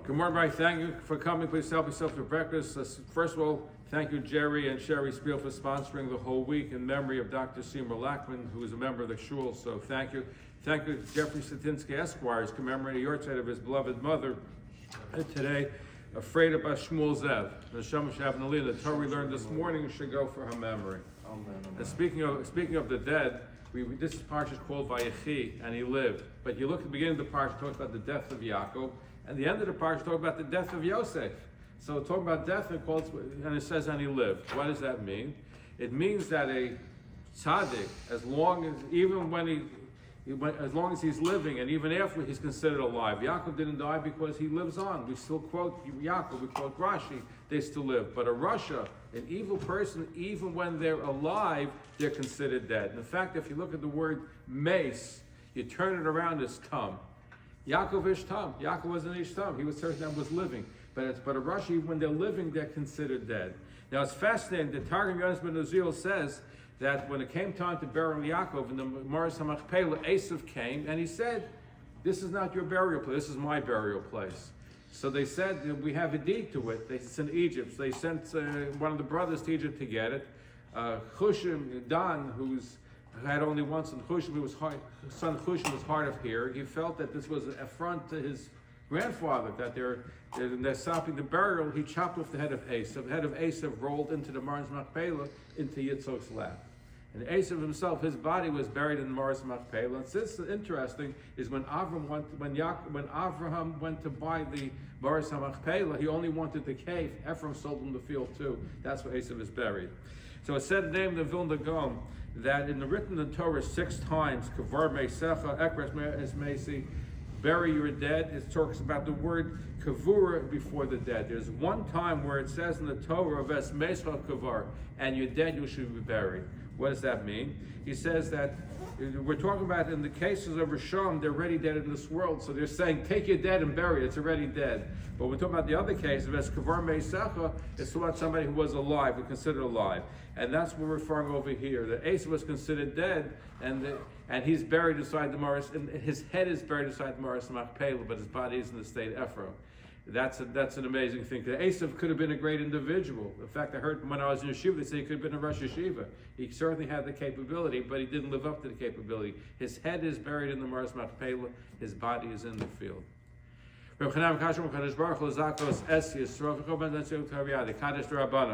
Good morning, Rabbi. Thank you for coming. Please help yourself to breakfast. First of all, thank you, Jerry and Sherry Spiel, for sponsoring the whole week in memory of Dr. Seymour Lackman, who is a member of the shul. So thank you. Thank you, Jeffrey Satinsky Esquire, is commemorating the yahrzeit of his beloved mother today, afraid of Shmuel Zev. The Neshama Shavnali, the Torah we learned this morning, should go for her memory. And speaking of the dead, this parsha is called Vayechi, and he lived. But you look at the beginning of the parsha, talks about the death of Yaakov, and the end of the parsha talks about the death of Yosef. So talking about death, and it says, and he lived. What does that mean? It means that a tzaddik, as long as he's living, and even after, he's considered alive. Yaakov didn't die because he lives on. We still quote Yaakov, we quote Rashi, they still live. But a Rasha, an evil person, even when they're alive, they're considered dead. And in fact, if you look at the word mace, you turn it around as tam. Yaakov ish tam. Yaakov wasn't ish tam. He was certain that was living. But a Rashi, when they're living, they're considered dead. Now it's fascinating. The Targum Yonis ben Uziel says that when it came time to bury Yaakov in the Maris HaMachpelah, Esav came and he said, "This is not your burial place. This is my burial place." So they said, we have a deed to it. It's in Egypt. So they sent one of the brothers to Egypt to get it. Chushim, Dan, who had only one son, Chushim, his son Chushim was hard of hearing. He felt that this was an affront to his grandfather, that they're stopping the burial. He chopped off the head of Esav. The head of Esav rolled into the Maris HaMachpelah, into Yitzchok's lap. And Esav himself, his body was buried in the Maris HaMachpelah. And this is interesting, is when Avraham went to buy the Maris HaMachpelah, he only wanted the cave. Ephraim sold him the field too. That's where Esav is buried. So it said in the name of the Vilna Gaon that in the written in Torah 6 times, Kavar Meisecha, Ekres Esmesi, bury your dead. It talks about the word kavura before the dead. There's one time where it says in the Torah of Esmescha Kavar, and your dead you should be buried. What does that mean? He says that we're talking about in the cases of Rishon, they're already dead in this world. So they're saying, take your dead and bury it. It's already dead. But we're talking about the other case of Eskavar Meisecha, it's about somebody who was alive, who considered alive. And that's what we're referring over here. That Esav was considered dead, and he's buried inside the Maris, and his head is buried inside the Maris Machpelah, but his body is in the state Ephraim. That's an amazing thing. Esav could have been a great individual. In fact, I heard when I was in yeshiva, they say he could have been a Rosh Yeshiva. He certainly had the capability, but he didn't live up to the capability. His head is buried in the Maris Machpelah. His body is in the field.